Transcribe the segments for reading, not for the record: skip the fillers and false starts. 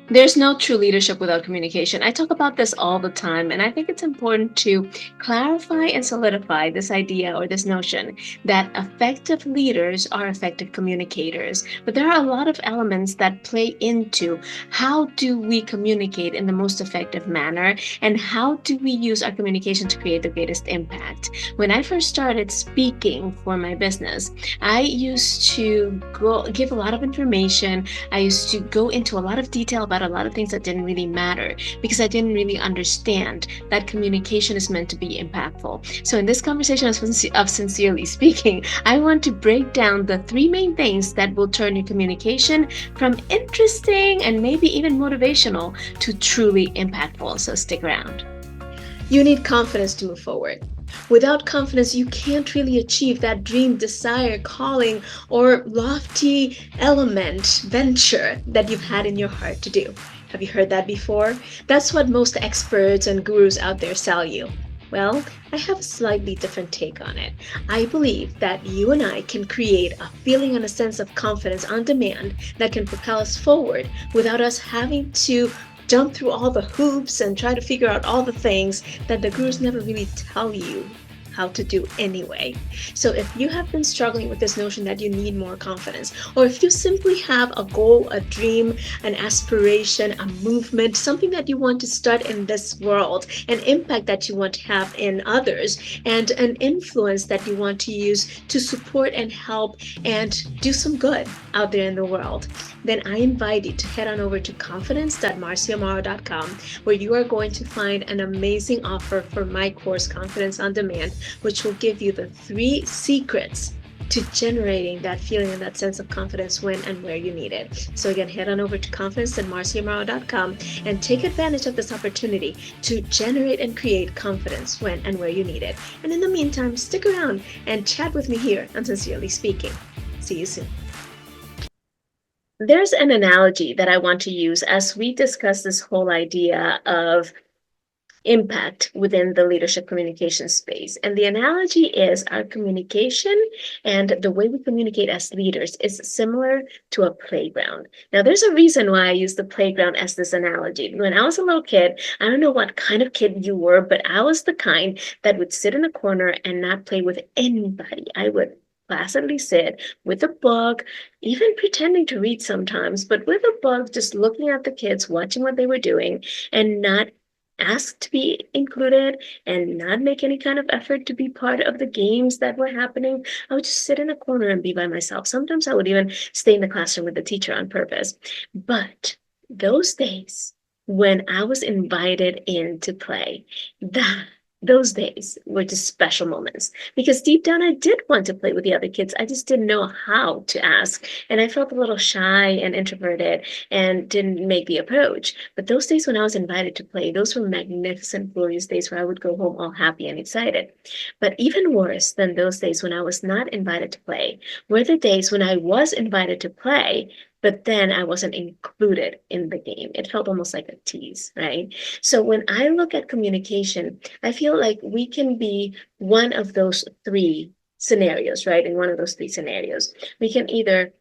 There's no true leadership without communication. I talk about this all the time, and I think it's important to clarify and solidify this idea or this notion that effective leaders are effective communicators. But there are a lot of elements that play into how do we communicate in the most effective manner, and how do we use our communication to create the greatest impact. When I first started speaking for my business, I used to go give a lot of information. I used to go into a lot of detail about a lot of things that didn't really matter because I didn't really understand that communication is meant to be impactful. So, in this conversation of sincerely speaking, I want to break down the three main things that will turn your communication from interesting and maybe even motivational to truly impactful. So, stick around. You need confidence to move forward. Without confidence, you can't really achieve that dream, desire, calling, or lofty element, venture that you've had in your heart to do. Have you heard that before? That's what most experts and gurus out there sell you. Well, I have a slightly different take on it. I believe that you and I can create a feeling and a sense of confidence on demand that can propel us forward without us having to jump through all the hoops and try to figure out all the things that the gurus never really tell you how to do anyway. So if you have been struggling with this notion that you need more confidence, or if you simply have a goal, a dream, an aspiration, a movement, something that you want to start in this world, an impact that you want to have in others, and an influence that you want to use to support and help and do some good out there in the world, then I invite you to head on over to confidence.marciamaro.com, where you are going to find an amazing offer for my course, Confidence on Demand, which will give you the three secrets to generating that feeling and that sense of confidence when and where you need it. So again, head on over to confidence.marciamaro.com and take advantage of this opportunity to generate and create confidence when and where you need it. And in the meantime, stick around and chat with me here on Sincerely Speaking. See you soon. There's an analogy that I want to use as we discuss this whole idea of impact within the leadership communication space. And the analogy is our communication and the way we communicate as leaders is similar to a playground. Now, there's a reason why I use the playground as this analogy. When I was a little kid, I don't know what kind of kid you were, but I was the kind that would sit in a corner and not play with anybody. I would placidly sit with a book, even pretending to read sometimes, but with a book, just looking at the kids, watching what they were doing, and not ask to be included and not make any kind of effort to be part of the games that were happening. I would just sit in a corner and be by myself. Sometimes I would even stay in the classroom with the teacher on purpose. But those days when I was invited in to play, that those days were just special moments because deep down I did want to play with the other kids. I just didn't know how to ask. And I felt a little shy and introverted and didn't make the approach. But those days when I was invited to play, those were magnificent, glorious days where I would go home all happy and excited. But even worse than those days when I was not invited to play were the days when I was invited to play, but then I wasn't included in the game. It felt almost like a tease, right? So when I look at communication, I feel like we can be one of those three scenarios, right? In one of those three scenarios, we can either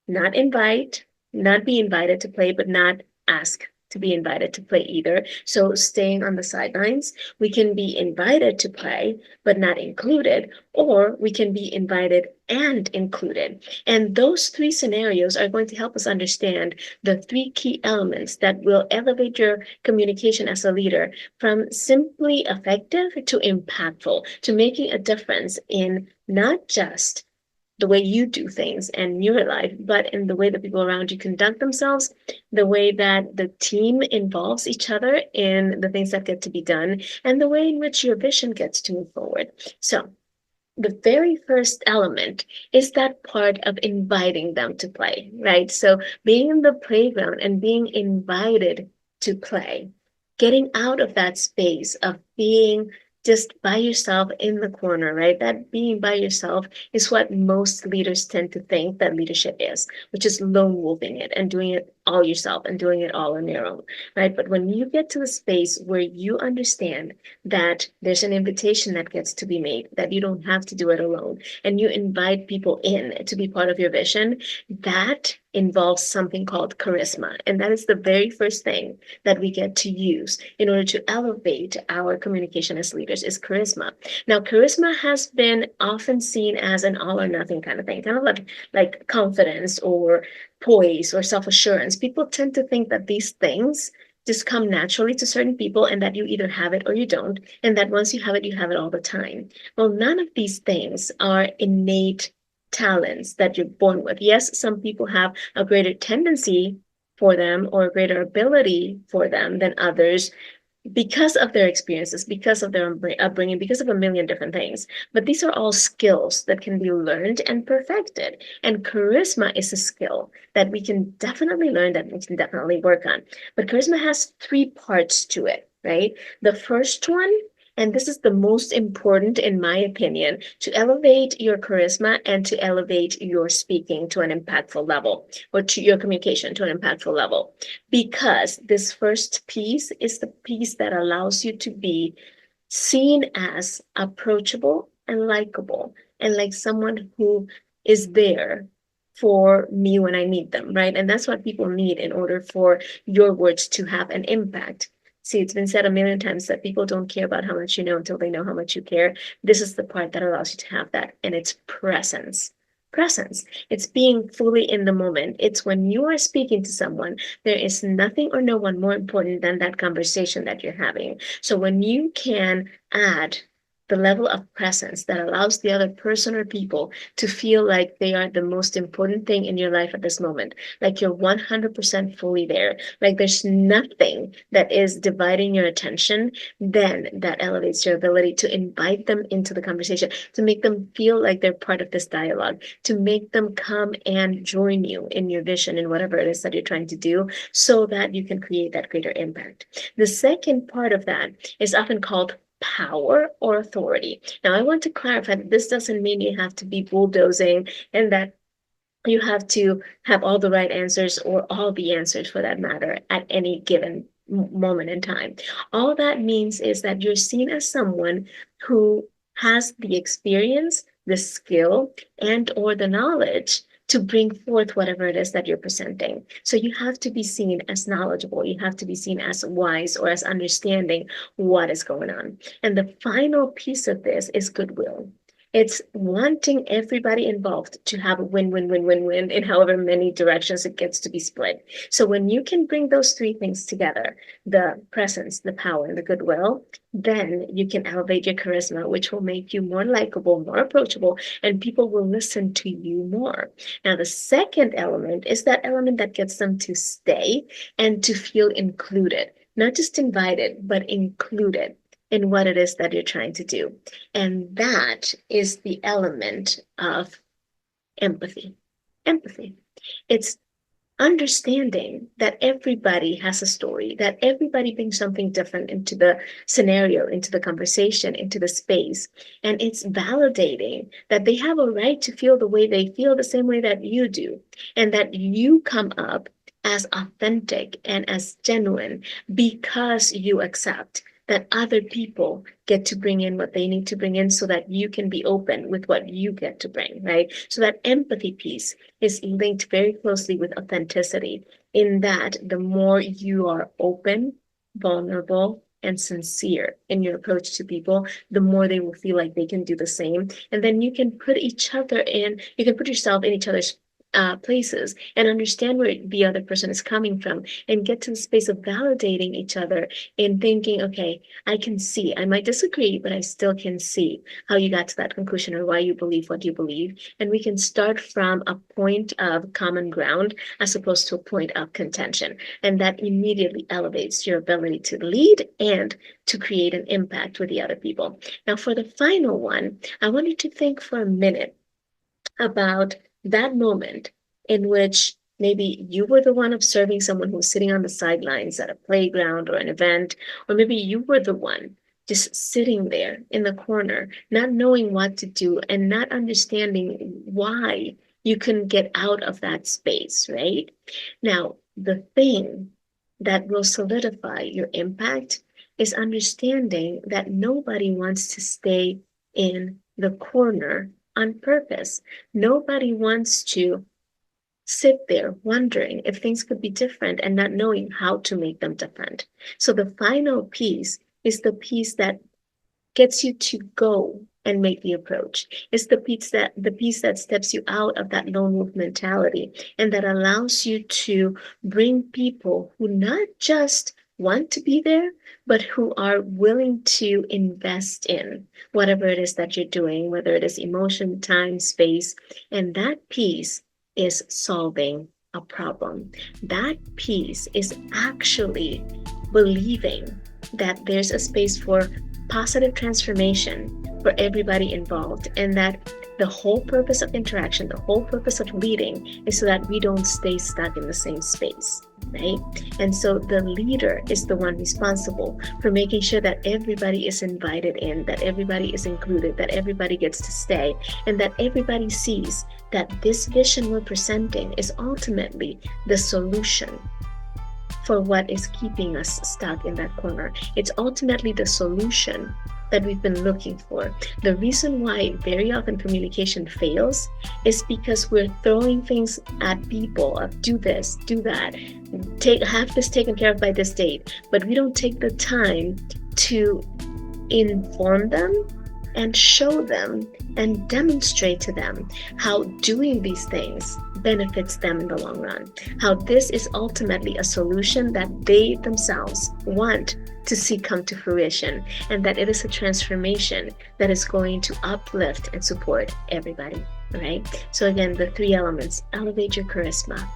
not invite, not be invited to play, but not ask to be invited to play either. So staying on the sidelines, we can be invited to play, but not included, or we can be invited and included. And those three scenarios are going to help us understand the three key elements that will elevate your communication as a leader from simply effective to impactful, to making a difference in not just the way you do things and your life, but in the way that people around you conduct themselves, the way that the team involves each other in the things that get to be done, and the way in which your vision gets to move forward. So, the very first element is that part of inviting them to play, right? So, being in the playground and being invited to play, getting out of that space of being just by yourself in the corner, right? That being by yourself is what most leaders tend to think that leadership is, which is lone wolfing it and doing it all yourself and doing it all on your own, right? But when you get to the space where you understand that there's an invitation that gets to be made, that you don't have to do it alone, and you invite people in to be part of your vision, that involves something called charisma. And that is the very first thing that we get to use in order to elevate our communication as leaders is charisma. Now, charisma has been often seen as an all or nothing kind of thing, kind of like confidence or poise or self-assurance. People tend to think that these things just come naturally to certain people and that you either have it or you don't, and that once you have it all the time. Well, none of these things are innate talents that you're born with. Yes, some people have a greater tendency for them or a greater ability for them than others because of their experiences, because of their upbringing, because of a million different things. But these are all skills that can be learned and perfected. And charisma is a skill that we can definitely learn, that we can definitely work on. But charisma has three parts to it, right? The first one, and this is the most important in my opinion, to elevate your charisma and to elevate your speaking to an impactful level, or to your communication to an impactful level, because this first piece is the piece that allows you to be seen as approachable and likable, and like someone who is there for me when I need them, right? And that's what people need in order for your words to have an impact. See, it's been said a million times that people don't care about how much you know until they know how much you care. This is the part that allows you to have that, and it's presence. Presence. It's being fully in the moment. It's when you are speaking to someone, there is nothing or no one more important than that conversation that you're having. So when you can add the level of presence that allows the other person or people to feel like they are the most important thing in your life at this moment, like you're 100% fully there, like there's nothing that is dividing your attention, then that elevates your ability to invite them into the conversation, to make them feel like they're part of this dialogue, to make them come and join you in your vision and whatever it is that you're trying to do, so that you can create that greater impact. The second part of that is often called power or authority. Now, I want to clarify that this doesn't mean you have to be bulldozing and that you have to have all the right answers or all the answers for that matter at any given moment in time. All that means is that you're seen as someone who has the experience, the skill, and or the knowledge to bring forth whatever it is that you're presenting. So you have to be seen as knowledgeable. You have to be seen as wise or as understanding what is going on. And the final piece of this is goodwill. It's wanting everybody involved to have a win, win, win, win, win in however many directions it gets to be split. So when you can bring those three things together, the presence, the power, and the goodwill, then you can elevate your charisma, which will make you more likable, more approachable, and people will listen to you more. Now, the second element is that element that gets them to stay and to feel included, not just invited, but included in what it is that you're trying to do. And that is the element of empathy. Empathy. It's understanding that everybody has a story, that everybody brings something different into the scenario, into the conversation, into the space. And it's validating that they have a right to feel the way they feel, the same way that you do, and that you come up as authentic and as genuine because you accept that other people get to bring in what they need to bring in so that you can be open with what you get to bring, right? So that empathy piece is linked very closely with authenticity, in that the more you are open, vulnerable, and sincere in your approach to people, the more they will feel like they can do the same. And then you can put you can put yourself in each other's places and understand where the other person is coming from, and get to the space of validating each other in thinking, okay, I can see, I might disagree, but I still can see how you got to that conclusion or why you believe what you believe. And we can start from a point of common ground as opposed to a point of contention. And that immediately elevates your ability to lead and to create an impact with the other people. Now, for the final one, I want you to think for a minute about that moment in which maybe you were the one observing someone who was sitting on the sidelines at a playground or an event, or maybe you were the one just sitting there in the corner, not knowing what to do and not understanding why you couldn't get out of that space, right? Now, the thing that will solidify your impact is understanding that nobody wants to stay in the corner on purpose. Nobody wants to sit there wondering if things could be different and not knowing how to make them different. So the final piece is the piece that gets you to go and make the approach. It's the piece that steps you out of that lone wolf mentality and that allows you to bring people who not just want to be there, but who are willing to invest in whatever it is that you're doing, whether it is emotion, time, space. And that piece is solving a problem. That piece is actually believing that there's a space for positive transformation for everybody involved, and that the whole purpose of interaction, the whole purpose of leading is so that we don't stay stuck in the same space, right? And so the leader is the one responsible for making sure that everybody is invited in, that everybody is included, that everybody gets to stay, and that everybody sees that this vision we're presenting is ultimately the solution for what is keeping us stuck in that corner. It's ultimately the solution that we've been looking for. The reason why very often communication fails is because we're throwing things at people of do this, do that, have this taken care of by this date, but we don't take the time to inform them and show them and demonstrate to them how doing these things benefits them in the long run, how this is ultimately a solution that they themselves want to see come to fruition, and that it is a transformation that is going to uplift and support everybody, right? So again, the three elements: elevate your charisma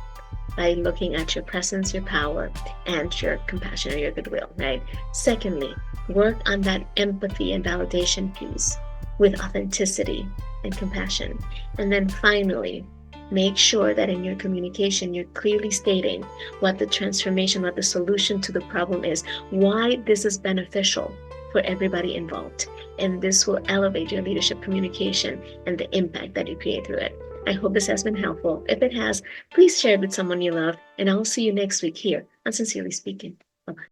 by looking at your presence, your power, and your compassion or your goodwill, right? Secondly, work on that empathy and validation piece with authenticity and compassion. And then finally, make sure that in your communication, you're clearly stating what the transformation, what the solution to the problem is, why this is beneficial for everybody involved. And this will elevate your leadership communication and the impact that you create through it. I hope this has been helpful. If it has, please share it with someone you love, and I'll see you next week here on Sincerely Speaking.